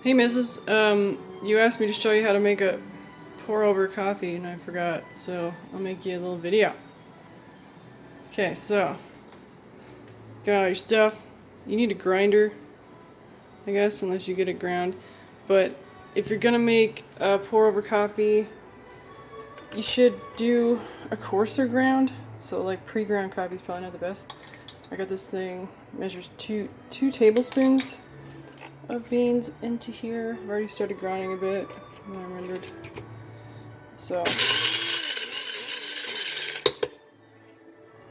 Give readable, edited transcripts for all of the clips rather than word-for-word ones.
Hey Mrs. You asked me to show you how to make a pour over coffee and I forgot, so I'll make you a little video. Okay, so got all your stuff. You need a grinder, I guess, unless you get it ground. But if you're gonna make a pour over coffee, you should do a coarser ground. So like pre-ground coffee is probably not the best. I got this thing, measures two tablespoons of beans into here. I've already started grinding a bit, I remembered. So,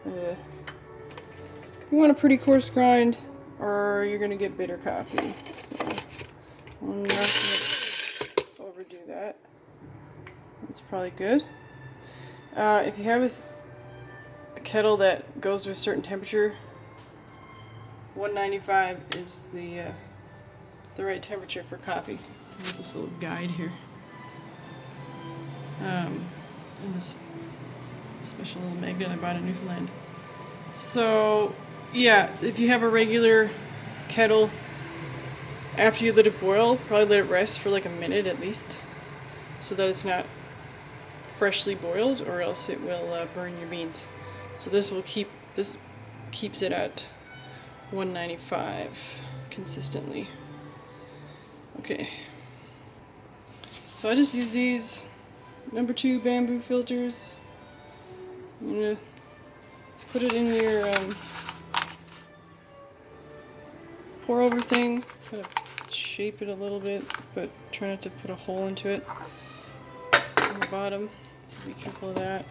you want a pretty coarse grind, or you're gonna get bitter coffee. So, I'm not gonna overdo that. That's probably good. If you have a kettle that goes to a certain temperature, 195 is the right temperature for coffee. I have this little guide here. And this special little magnet I bought in Newfoundland. So, yeah, if you have a regular kettle, after you let it boil, probably let it rest for like a minute at least, so that it's not freshly boiled, or else it will burn your beans. So this keeps it at 195 consistently. Okay, so I just use these number 2 bamboo filters. I'm gonna put it in your pour over thing, kind of shape it a little bit, but try not to put a hole into it on the bottom, so be careful of that.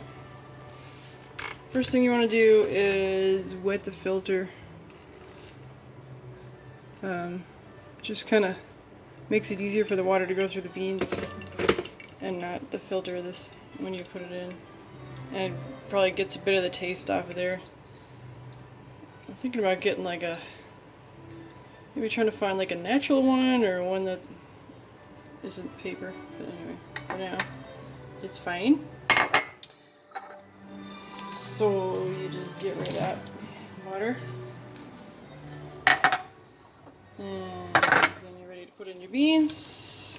First thing you want to do is wet the filter. Just kind of makes it easier for the water to go through the beans and not the filter this when you put it in, and it probably gets a bit of the taste off of there. I'm thinking about getting like maybe trying to find like a natural one, or one that isn't paper, but anyway, for now it's fine. So you just get rid of that water, and then you're ready to put in your beans.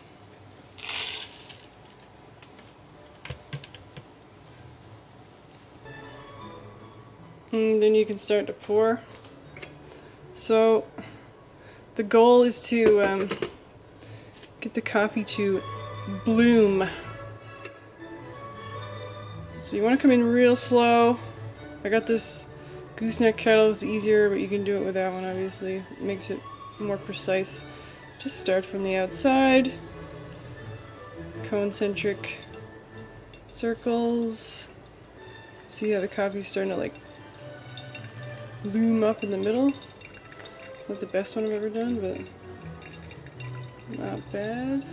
And then you can start to pour. So the goal is to get the coffee to bloom. So you want to come in real slow. I got this gooseneck kettle, it's easier, but you can do it with that one obviously. It makes it more precise. Just start from the outside, concentric circles. See how the coffee's starting to like bloom up in the middle. It's not the best one I've ever done, but not bad.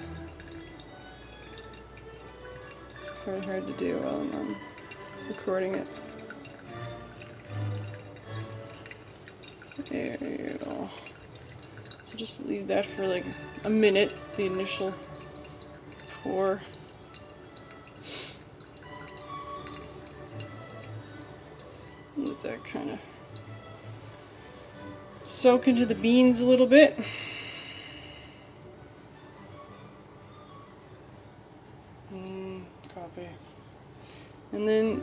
It's quite hard to do while I'm recording it. There you go. So just leave that for like a minute, the initial pour. Let that kind of soak into the beans a little bit. Coffee. And then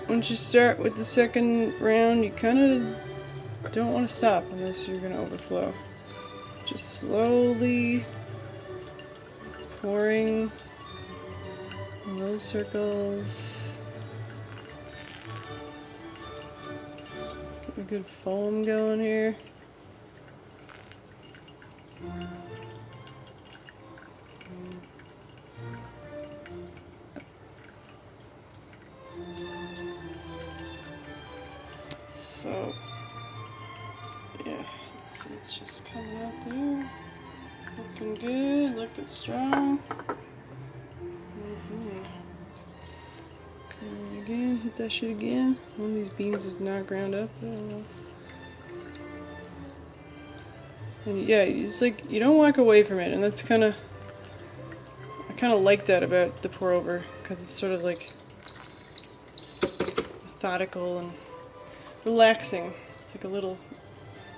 once you start with the second round, you kind of don't want to stop unless you're going to overflow. Just slowly pouring in those circles. Get a good foam going here. So, yeah, see, it's just coming out there. Looking good, looking strong. Come on again, hit that shit again. One of these beans is not ground up. I don't know. And yeah, it's like you don't walk away from it, and that's I kind of like that about the pour over, because it's sort of like methodical and relaxing. It's like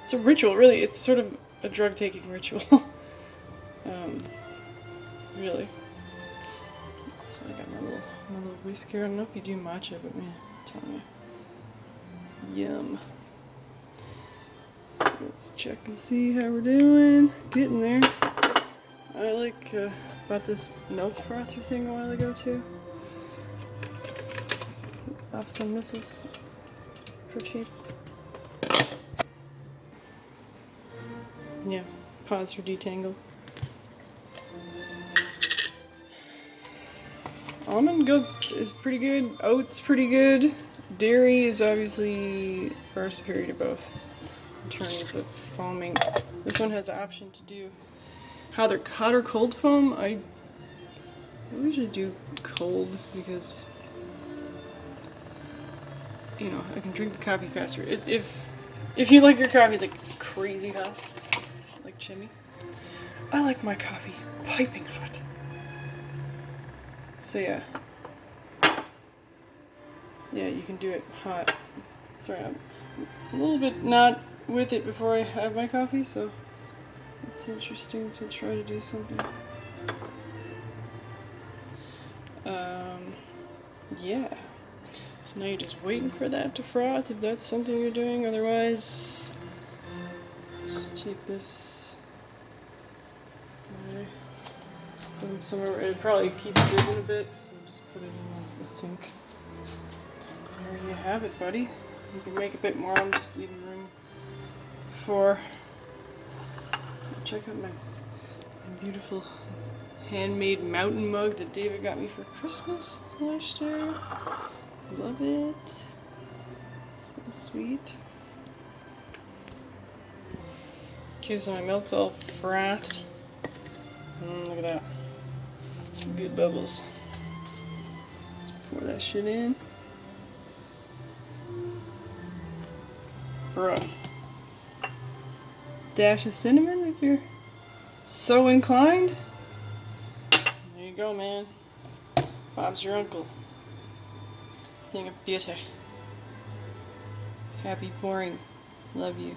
it's a ritual, really. It's sort of a drug taking ritual. Really. So I got my little whisk here. I don't know if you do matcha, but man, tell me. Yum. So let's check and see how we're doing. Getting there. I bought this milk frother thing a while ago too. Off some misses for cheap. Yeah, pause for detangle. Almond is pretty good. Oat's pretty good. Dairy is obviously far superior to both in terms of foaming. This one has the option to do hot or cold foam. I usually do cold because, you know, I can drink the coffee faster. If you like your coffee like crazy hot, like Jimmy, I like my coffee piping hot. So yeah, you can do it hot. Sorry, I'm a little bit not with it before I have my coffee, so it's interesting to try to do something. Yeah. So now you're just waiting for that to froth, if that's something you're doing. Otherwise, just take this. Okay. Put them somewhere. It'd probably keep dripping a bit, so just put it in the sink. And there you have it, buddy. You can make a bit more. I'm just leaving room for. Check out my beautiful handmade mountain mug that David got me for Christmas last year. Love it. So sweet. Okay, so my milk's all frothed. Look at that. Good bubbles. Pour that shit in. Bruh. Dash of cinnamon if you're so inclined. There you go, man. Bob's your uncle. Thing of beauty. Happy pouring. Love you.